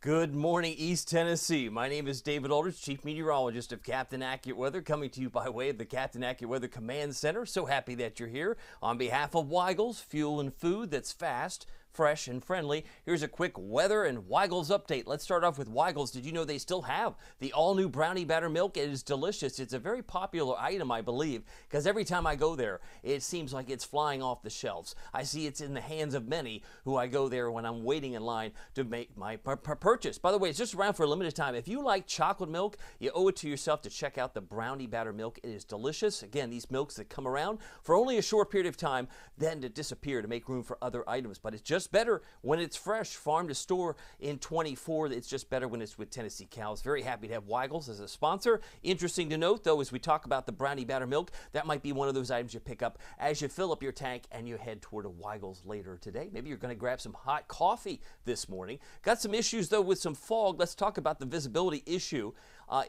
Good morning, East Tennessee. My name is David Aldridge, Chief Meteorologist of Captain Accurate Weather, coming to you by way of the Captain Accurate Weather Command Center. So happy that you're here. On behalf of Weigel's, fuel and food that's fast, fresh, and friendly, here's a quick weather and Weigel's update. Let's start off with Weigel's. Did you know they still have the all-new brownie batter milk? It is delicious. It's a very popular item, I believe, because every time I go there, it seems like it's flying off the shelves. I see it's in the hands of many who I go there when I'm waiting in line to make my purchase. By the way, it's just around for a limited time. If you like chocolate milk, you owe it to yourself to check out the brownie batter milk. It is delicious. Again, these milks that come around for only a short period of time, then to disappear to make room for other items. But it's just better when it's fresh, farm to store in 24. It's just better when it's with Tennessee cows. Very happy to have Weigel's as a sponsor. Interesting to note, though, as we talk about the brownie batter milk, that might be one of those items you pick up as you fill up your tank and you head toward a Weigel's later today. Maybe you're going to grab some hot coffee this morning. Got some issues, though, with some fog. Let's talk about the visibility issue.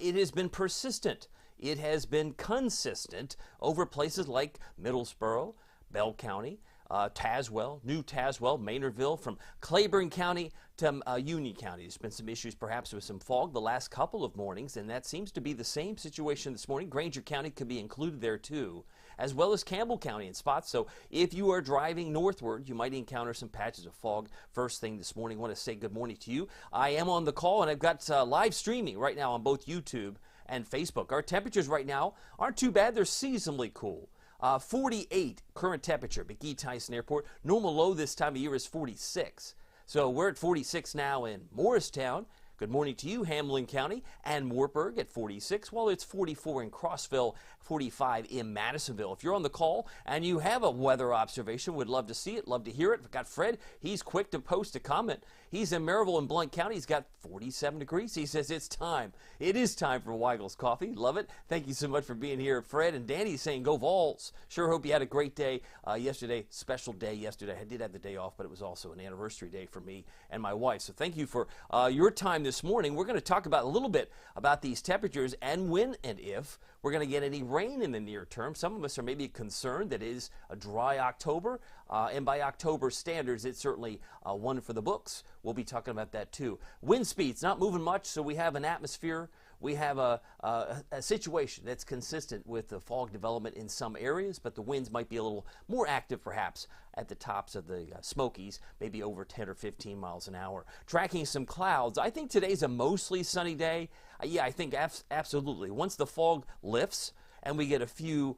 It has been persistent. It has been consistent over places like Middlesboro, Bell County, Tazewell, New Tazewell, Maynardville, from Claiborne County to Union County. There's been some issues perhaps with some fog the last couple of mornings, and that seems to be the same situation this morning. Granger County could be included there too, as well as Campbell County in spots. So if you are driving northward, you might encounter some patches of fog first thing this morning. I want to say good morning to you. I am on the call, and I've got live streaming right now on both YouTube and Facebook. Our temperatures right now aren't too bad. They're seasonably cool. 48 current temperature, McGee Tyson Airport. Normal low this time of year is 46. So we're at 46 now in Morristown. Good morning to you, Hamlin County, and Wartburg at 46, while it's 44 in Crossville, 45 in Madisonville. If you're on the call and you have a weather observation, would love to see it, love to hear it. We've got Fred. He's quick to post a comment. He's in Maryville and Blount County. He's got 47 degrees. He says it's time. It is time for Weigel's Coffee. Love it. Thank you so much for being here, Fred. And Danny's saying go Vols. Sure hope you had a great day yesterday. Special day yesterday. I did have the day off, but it was also an anniversary day for me and my wife. So thank you for your time this morning. We're going to talk about a little bit about these temperatures and when and if we're going to get any rain in the near term. Some of us are maybe concerned that it is a dry October, and by October standards, it's certainly one for the books. We'll be talking about that too. Wind speeds not moving much, so we have an atmosphere. We have a situation that's consistent with the fog development in some areas, but the winds might be a little more active perhaps at the tops of the Smokies, maybe over 10 or 15 miles an hour. Tracking some clouds. I think today's a mostly sunny day. Yeah, I think absolutely. Once the fog lifts and we get a few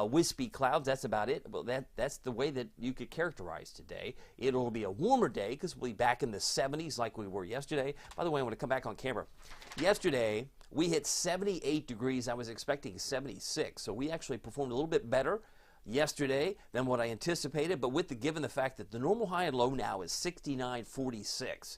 wispy clouds, that's about it. Well, that's the way that you could characterize today. It'll be a warmer day because we'll be back in the 70s like we were yesterday. By the way, I want to come back on camera. Yesterday, we hit 78 degrees. I was expecting 76, so we actually performed a little bit better yesterday than what I anticipated, but given the fact that the normal high and low now is 69.46.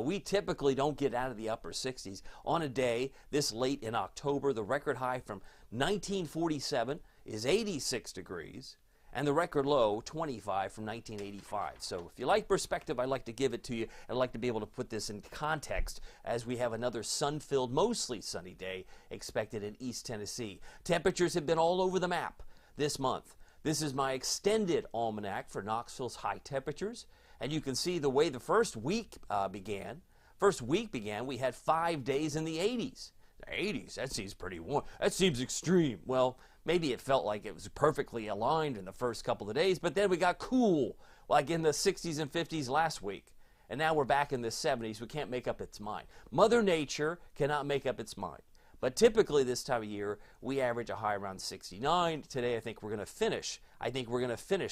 We typically don't get out of the upper 60s on a day this late in October. The record high from 1947 is 86 degrees, and the record low, 25 from 1985. So if you like perspective, I'd like to give it to you. I'd like to be able to put this in context as we have another sun-filled, mostly sunny day expected in East Tennessee. Temperatures have been all over the map this month. This is my extended almanac for Knoxville's high temperatures. And you can see the way the first week began. We had 5 days in the 80s. The 80s, that seems pretty warm. That seems extreme. Well, maybe it felt like it was perfectly aligned in the first couple of days, but then we got cool, like in the 60s and 50s last week. And now we're back in the 70s. We can't make up its mind. Mother Nature cannot make up its mind. But typically this time of year, we average a high around 69. Today, I think we're going to finish.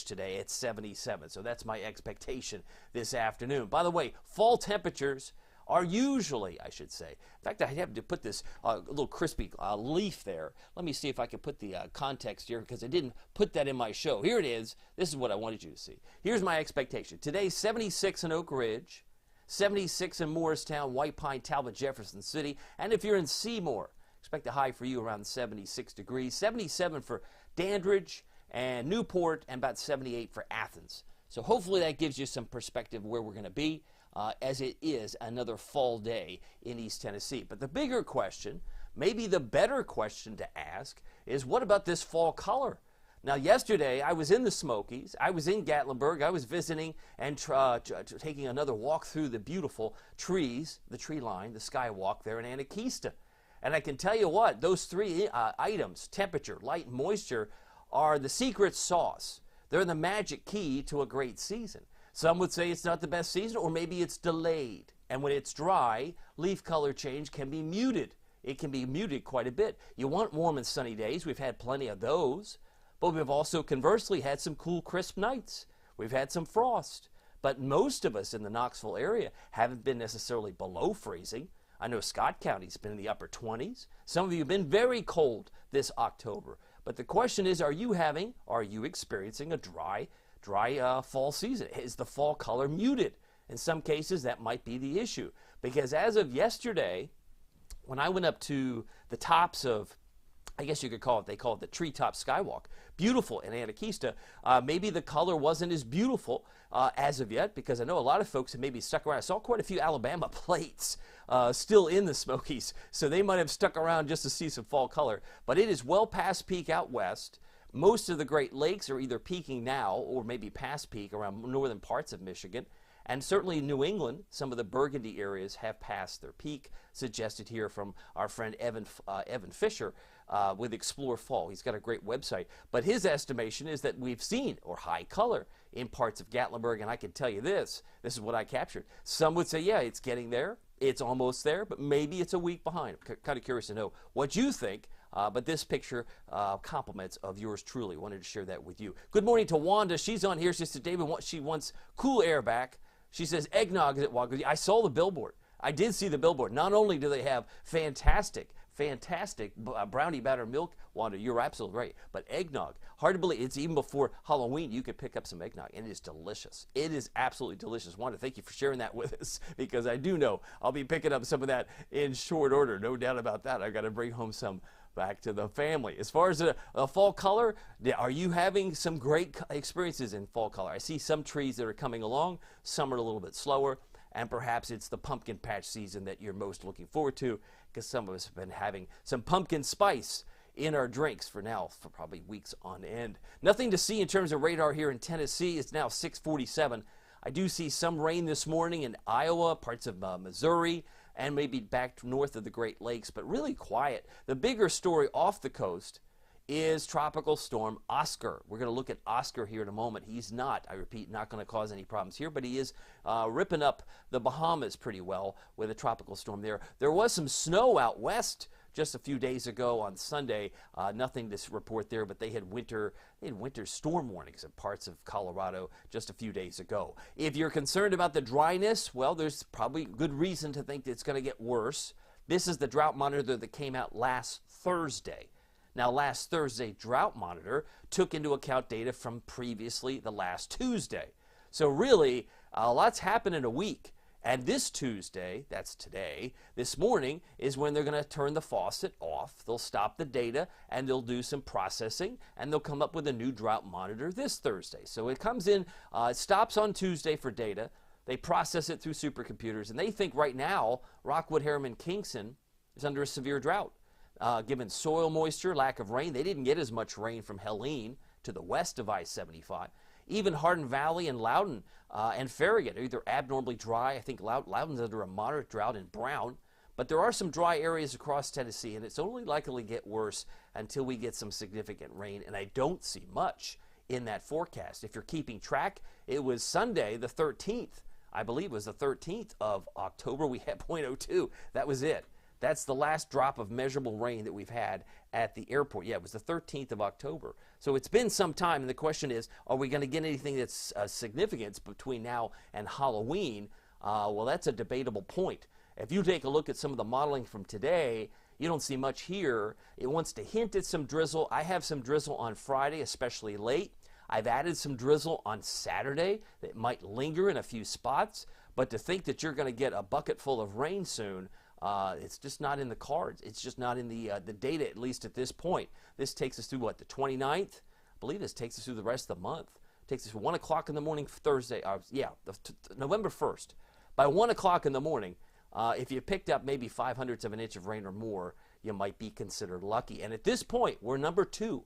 Today at 77. So that's my expectation this afternoon. By the way, fall temperatures are usually, I should say. In fact, I have to put this little crispy leaf there. Let me see if I can put the context here because I didn't put that in my show. Here it is. This is what I wanted you to see. Here's my expectation. Today, 76 in Oak Ridge. 76 in Morristown, White Pine, Talbot, Jefferson City. And if you're in Seymour, expect a high for you around 76 degrees. 77 for Dandridge and Newport, and about 78 for Athens. So hopefully that gives you some perspective where we're going to be as it is another fall day in East Tennessee. But the bigger question, maybe the better question to ask, is what about this fall color? Now, yesterday, I was in the Smokies. I was in Gatlinburg. I was visiting and taking another walk through the beautiful trees, the tree line, the skywalk there in Anakeesta. And I can tell you what, those three items, temperature, light, and moisture, are the secret sauce. They're the magic key to a great season. Some would say it's not the best season, or maybe it's delayed. And when it's dry, leaf color change can be muted. It can be muted quite a bit. You want warm and sunny days. We've had plenty of those. But we've also conversely had some cool, crisp nights. We've had some frost. But most of us in the Knoxville area haven't been necessarily below freezing. I know Scott County's been in the upper 20s. Some of you have been very cold this October. But the question is, are you experiencing a dry fall season? Is the fall color muted? In some cases, that might be the issue. Because as of yesterday, when I went up to the tops of, I guess you could call it, they call it the treetop skywalk. Beautiful in Anakeesta. Maybe the color wasn't as beautiful as of yet, because I know a lot of folks have maybe stuck around. I saw quite a few Alabama plates still in the Smokies, so they might have stuck around just to see some fall color. But it is well past peak out west. Most of the Great Lakes are either peaking now or maybe past peak around northern parts of Michigan. And certainly in New England, some of the Burgundy areas have passed their peak, suggested here from our friend Evan Fisher with Explore Fall. He's got a great website. But his estimation is that we've seen, or high color, in parts of Gatlinburg. And I can tell you this is what I captured. Some would say, yeah, it's getting there. It's almost there, but maybe it's a week behind. I'm kind of curious to know what you think. But this picture compliments of yours truly. Wanted to share that with you. Good morning to Wanda. She's on here. She says, David, she wants cool air back. She says, eggnog is at Wagner. I saw the billboard. I did see the billboard. Not only do they have fantastic brownie batter milk, Wanda, you're absolutely right, but eggnog. Hard to believe. It's even before Halloween, you could pick up some eggnog, and it is delicious. It is absolutely delicious. Wanda, thank you for sharing that with us, because I do know I'll be picking up some of that in short order. No doubt about that. I've got to bring home some back to the family. As far as a fall color, are you having some great experiences in fall color? I see some trees that are coming along, some are a little bit slower, and perhaps it's the pumpkin patch season that you're most looking forward to, because some of us have been having some pumpkin spice in our drinks for probably weeks on end. Nothing to see in terms of radar here in Tennessee. It's now 6:47. I do see some rain this morning in Iowa, parts of Missouri, and maybe back north of the Great Lakes, but really quiet. The bigger story off the coast is Tropical Storm Oscar. We're going to look at Oscar here in a moment. He's not, I repeat, not going to cause any problems here, but he is ripping up the Bahamas pretty well with a tropical storm there. There was some snow out west just a few days ago on Sunday. Nothing to report there, but they had winter storm warnings in parts of Colorado just a few days ago. If you're concerned about the dryness, well, there's probably good reason to think that it's going to get worse. This is the drought monitor that came out last Thursday. Now, last Thursday drought monitor took into account data from previously the last Tuesday. So really, a lot's happened in a week. And this Tuesday, that's today, this morning, is when they're going to turn the faucet off. They'll stop the data, and they'll do some processing, and they'll come up with a new drought monitor this Thursday. So it comes in, it stops on Tuesday for data. They process it through supercomputers, and they think right now Rockwood, Harriman, Kingston is under a severe drought. Given soil moisture, lack of rain, they didn't get as much rain from Helene to the west of I-75. Even Hardin Valley and Loudon and Farragut are either abnormally dry. I think Loudon's under a moderate drought in Brown. But there are some dry areas across Tennessee, and it's only likely to get worse until we get some significant rain. And I don't see much in that forecast. If you're keeping track, it was Sunday, the 13th. I believe it was the 13th of October. We had 0.02. That was it. That's the last drop of measurable rain that we've had at the airport. Yeah, it was the 13th of October. So it's been some time, and the question is, are we going to get anything that's significance between now and Halloween? Well, that's a debatable point. If you take a look at some of the modeling from today, you don't see much here. It wants to hint at some drizzle. I have some drizzle on Friday, especially late. I've added some drizzle on Saturday that might linger in a few spots. But to think that you're going to get a bucket full of rain soon, it's just not in the cards. It's just not in the data, at least at this point. This takes us through, what, the 29th? I believe this takes us through the rest of the month. It takes us to 1 o'clock in the morning Thursday. November 1st. By 1 o'clock in the morning, if you picked up maybe 0.05 of an inch of rain or more, you might be considered lucky. And at this point, we're number 2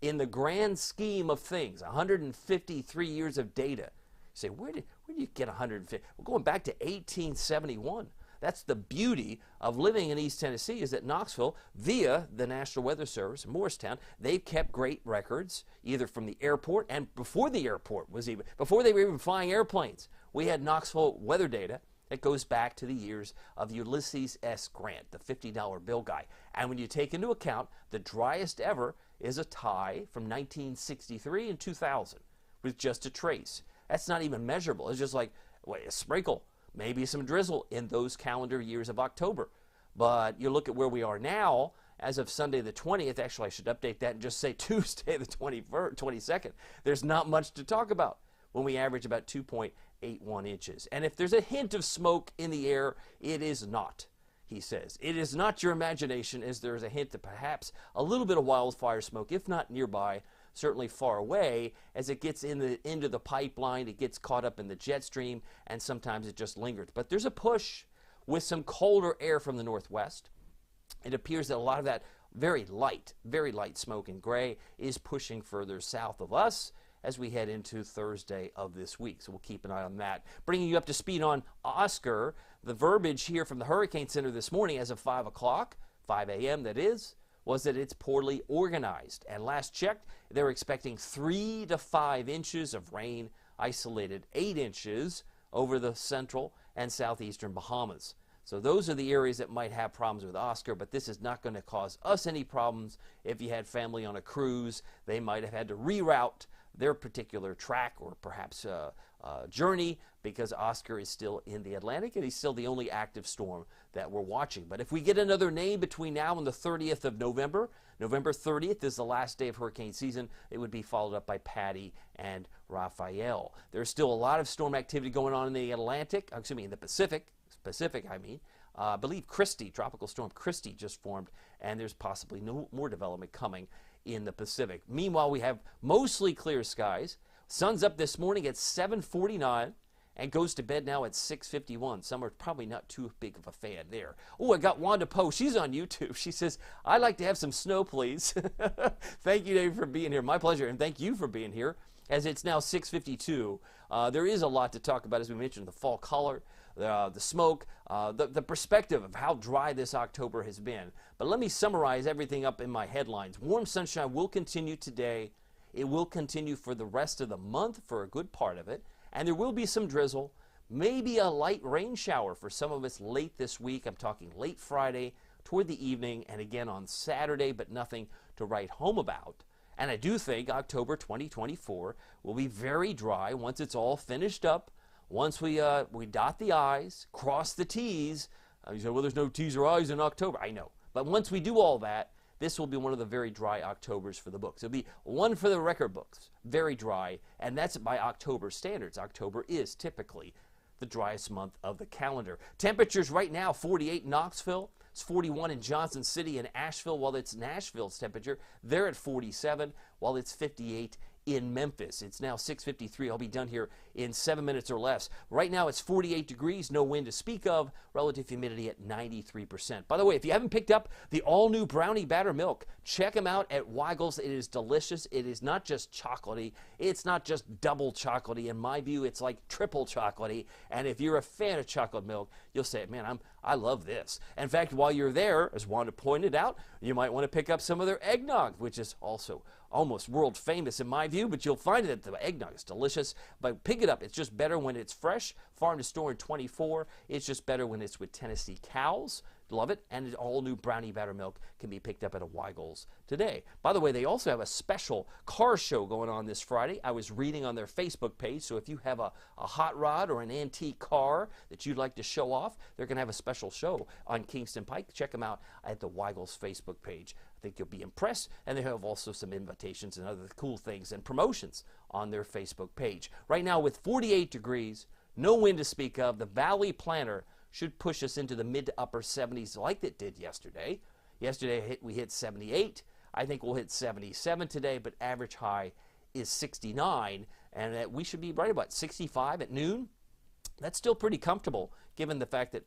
in the grand scheme of things, 153 years of data. You say, where do you get 150? Well, going back to 1871. That's the beauty of living in East Tennessee, is that Knoxville, via the National Weather Service, Morristown, they've kept great records, either from the airport and before the airport was even, before they were even flying airplanes. We had Knoxville weather data that goes back to the years of Ulysses S. Grant, the $50 bill guy. And when you take into account the driest ever is a tie from 1963 and 2000 with just a trace. That's not even measurable. It's just like, a sprinkle, maybe some drizzle in those calendar years of October. But you look at where we are now, as of Sunday the 20th, actually I should update that and just say Tuesday the 22nd. There's not much to talk about when we average about 2.81 inches. And if there's a hint of smoke in the air, it is not, he says. It is not your imagination, as there's a hint of perhaps a little bit of wildfire smoke, if not nearby, certainly far away. As it gets into the pipeline, it gets caught up in the jet stream, and sometimes it just lingers. But there's a push with some colder air from the northwest. It appears that a lot of that very light smoke in gray is pushing further south of us as we head into Thursday of this week. So we'll keep an eye on that. Bringing you up to speed on Oscar, the verbiage here from the Hurricane Center this morning as of 5 o'clock, 5 a.m. that is, was that it's poorly organized. And last checked, they're expecting 3 to 5 inches of rain, isolated 8 inches over the central and southeastern Bahamas. So those are the areas that might have problems with Oscar, but this is not going to cause us any problems. If you had family on a cruise, they might have had to reroute their particular track or perhaps journey, because Oscar is still in the Atlantic and he's still the only active storm that we're watching. But if we get another name between now and the 30th of November, November 30th is the last day of hurricane season, it would be followed up by Patty and Raphael. There's still a lot of storm activity going on in the Atlantic, in the Pacific, I believe Christy, Tropical Storm Christy just formed, and there's possibly no more development coming in the Pacific. Meanwhile, we have mostly clear skies. Sun's up this morning at 7:49 and goes to bed now at 6:51. Some are probably not too big of a fan there. Oh, I got Wanda Poe. She's on YouTube. She says, I'd like to have some snow, please. Thank you, Dave, for being here. My pleasure, and thank you for being here. As it's now 6:52, there is a lot to talk about, as we mentioned, the fall color, the smoke, the perspective of how dry this October has been. But let me summarize everything up in my headlines. Warm sunshine will continue today. It will continue for the rest of the month, for a good part of it. And there will be some drizzle, maybe a light rain shower for some of us late this week. I'm talking late Friday toward the evening and again on Saturday, but nothing to write home about. And I do think October 2024 will be very dry once it's all finished up. Once we dot the I's, cross the T's. You say, well, there's no T's or I's in October. I know. But once we do all that, this will be one of the very dry Octobers for the books. It'll be one for the record books, very dry, and that's by October standards. October is typically the driest month of the calendar. Temperatures right now, 48 in Knoxville. It's 41 in Johnson City and Asheville. While it's Nashville's temperature, they're at 47, while it's 58 in Memphis. It's now 6:53. I'll be done here in 7 minutes or less. Right now it's 48 degrees, no wind to speak of, relative humidity at 93%. By the way, if you haven't picked up the all-new Brownie Batter Milk, check them out at Weigel's. It is delicious. It is not just chocolatey. It's not just double chocolatey. In my view, it's like triple chocolatey. And if you're a fan of chocolate milk, you'll say, man, I love this. In fact, while you're there, as Wanda pointed out, you might want to pick up some of their eggnog, which is also almost world famous in my view, but you'll find that the eggnog is delicious. But pick it up. It's just better when it's fresh. Farm to store in 24. It's just better when it's with Tennessee cows. Love it. And all new Brownie Batter Milk can be picked up at a Weigel's today. By the way, they also have a special car show going on this Friday. I was reading on their Facebook page, so if you have a hot rod or an antique car that you'd like to show off, they're going to have a special show on Kingston Pike. Check them out at the Weigel's Facebook page. I think you'll be impressed, and they have also some invitations and other cool things and promotions on their Facebook page. Right now with 48 degrees, no wind to speak of, the Valley Planner should push us into the mid to upper 70s like it did yesterday. Yesterday we hit 78. I think we'll hit 77 today, but average high is 69, and we should be right about 65 at noon. That's still pretty comfortable given the fact that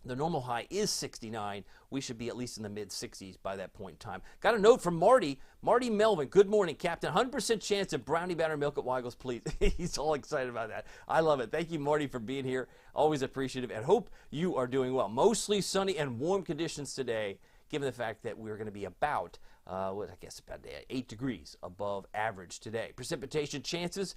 The normal high is 69. We should be at least in the mid-60s by that point in time. Got a note from Marty. Marty Melvin, good morning, Captain. 100% chance of brownie batter milk at Weigels, please. He's all excited about that. I love it. Thank you, Marty, for being here. Always appreciative, and hope you are doing well. Mostly sunny and warm conditions today, given the fact that we're going to be about, about 8 degrees above average today. Precipitation chances,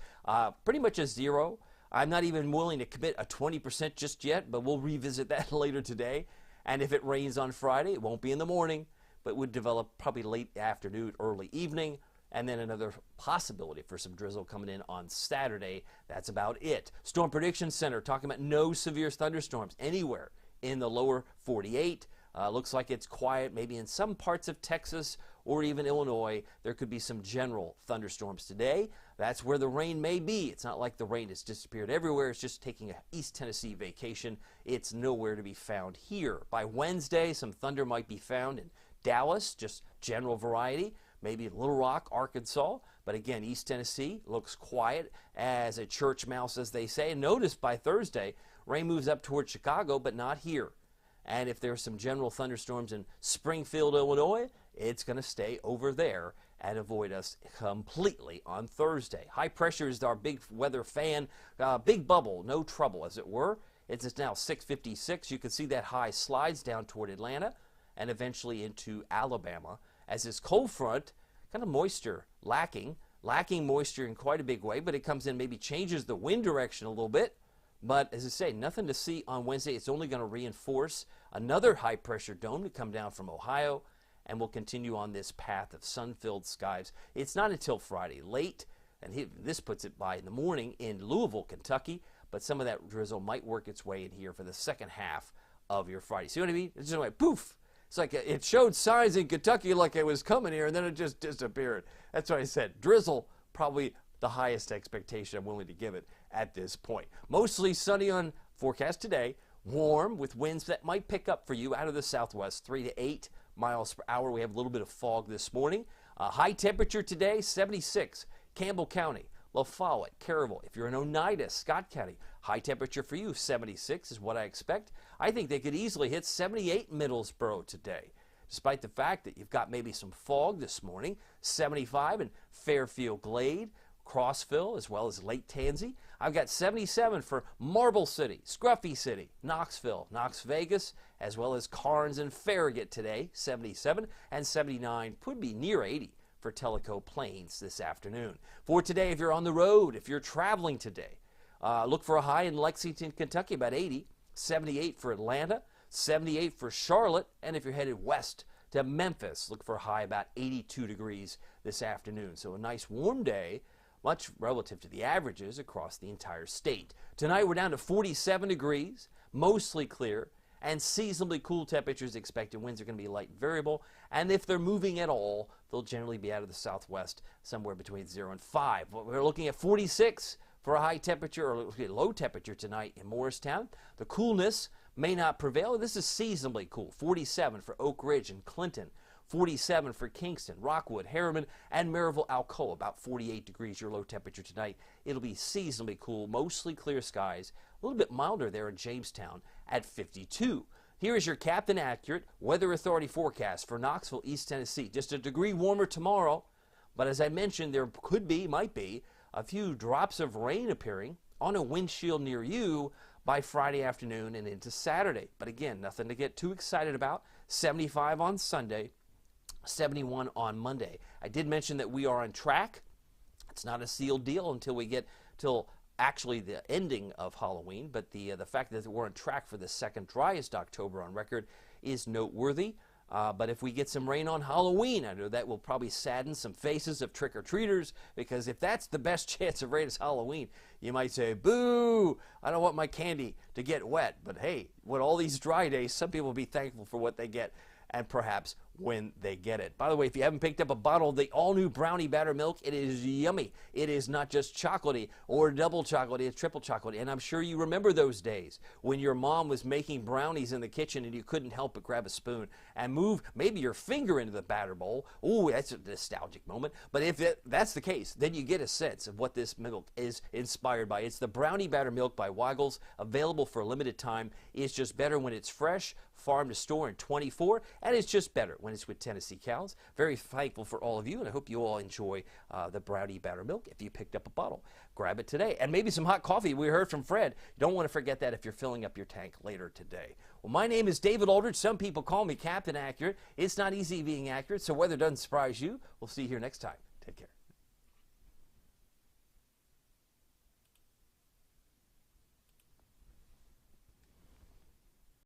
pretty much a 0. I'm not even willing to commit a 20% just yet, but we'll revisit that later today. And if it rains on Friday, it won't be in the morning, but would develop probably late afternoon, early evening, and then another possibility for some drizzle coming in on Saturday. That's about it. Storm Prediction Center talking about no severe thunderstorms anywhere in the lower 48. Looks like it's quiet, maybe in some parts of Texas or even Illinois. There could be some general thunderstorms today. That's where the rain may be. It's not like the rain has disappeared everywhere. It's just taking an East Tennessee vacation. It's nowhere to be found here. By Wednesday, some thunder might be found in Dallas, just general variety. Maybe Little Rock, Arkansas. But again, East Tennessee looks quiet as a church mouse, as they say. And notice by Thursday, rain moves up towards Chicago, but not here. And if there's some general thunderstorms in Springfield, Illinois, it's going to stay over there and avoid us completely on Thursday. High pressure is our big weather fan. Big bubble, no trouble, as it were. It's now 656. You can see that high slides down toward Atlanta and eventually into Alabama as this cold front, kind of moisture lacking moisture in quite a big way, but it comes in, maybe changes the wind direction a little bit. But as I say, nothing to see on Wednesday. It's only going to reinforce another high-pressure dome to come down from Ohio, and we'll continue on this path of sun-filled skies. It's not until Friday late, and this puts it by in the morning in Louisville, Kentucky, but some of that drizzle might work its way in here for the second half of your Friday. See what I mean? It's just like poof. It's like it showed signs in Kentucky like it was coming here, and then it just disappeared. That's what I said. Drizzle, probably the highest expectation I'm willing to give it at this point. Mostly sunny on forecast today. Warm with winds that might pick up for you out of the southwest, 3 to 8 miles per hour. We have a little bit of fog this morning. High temperature today, 76. Campbell County, La Follette, Caryville. If you're in Oneida, Scott County, high temperature for you, 76 is what I expect. I think they could easily hit 78 Middlesboro today, despite the fact that you've got maybe some fog this morning. 75 in Fairfield Glade, Crossville, as well as Lake Tansy. I've got 77 for Marble City, Scruffy City, Knoxville, Knox Vegas, as well as Carnes and Farragut today, 77, and 79 could be near 80 for Tellico Plains this afternoon. For today, if you're on the road, if you're traveling today, look for a high in Lexington, Kentucky, about 80, 78 for Atlanta, 78 for Charlotte, and if you're headed west to Memphis, look for a high about 82 degrees this afternoon. So a nice warm day, much relative to the averages across the entire state. Tonight we're down to 47 degrees, mostly clear, and seasonably cool temperatures expected. Winds are going to be light and variable, and if they're moving at all, they'll generally be out of the southwest, somewhere between 0 and 5. We're looking at 46 for a high temperature or low temperature tonight in Morristown. The coolness may not prevail. This is seasonably cool. 47 for Oak Ridge and Clinton. 47 for Kingston, Rockwood, Harriman, and Maryville, Alcoa. About 48 degrees, your low temperature tonight. It'll be seasonably cool, mostly clear skies. A little bit milder there in Jamestown at 52. Here is your Captain Accurate Weather Authority forecast for Knoxville, East Tennessee. Just a degree warmer tomorrow, but as I mentioned, there might be, a few drops of rain appearing on a windshield near you by Friday afternoon and into Saturday. But again, nothing to get too excited about. 75 on Sunday. 71 on Monday. I did mention that we are on track. It's not a sealed deal until we get till actually the ending of Halloween, but the fact that we're on track for the second driest October on record is noteworthy. But if we get some rain on Halloween, I know that will probably sadden some faces of trick-or-treaters, because if that's the best chance of rain is Halloween, you might say, boo, I don't want my candy to get wet. But hey, with all these dry days, some people will be thankful for what they get and perhaps when they get it. By the way, if you haven't picked up a bottle of the all-new Brownie Batter Milk, it is yummy. It is not just chocolatey or double chocolatey, it's triple chocolatey. And I'm sure you remember those days when your mom was making brownies in the kitchen and you couldn't help but grab a spoon and move maybe your finger into the batter bowl. Ooh, that's a nostalgic moment. But if that's the case, then you get a sense of what this milk is inspired by. It's the Brownie Batter Milk by Weigels, available for a limited time. It's just better when it's fresh, farm to store in 24, and it's just better when it's with Tennessee cows. Very thankful for all of you, and I hope you all enjoy the Brownie Batter Milk. If you picked up a bottle, grab it today. And maybe some hot coffee. We heard from Fred. You don't want to forget that if you're filling up your tank later today. Well, my name is David Aldridge. Some people call me Captain Accurate. It's not easy being accurate, so weather doesn't surprise you. We'll see you here next time. Take care.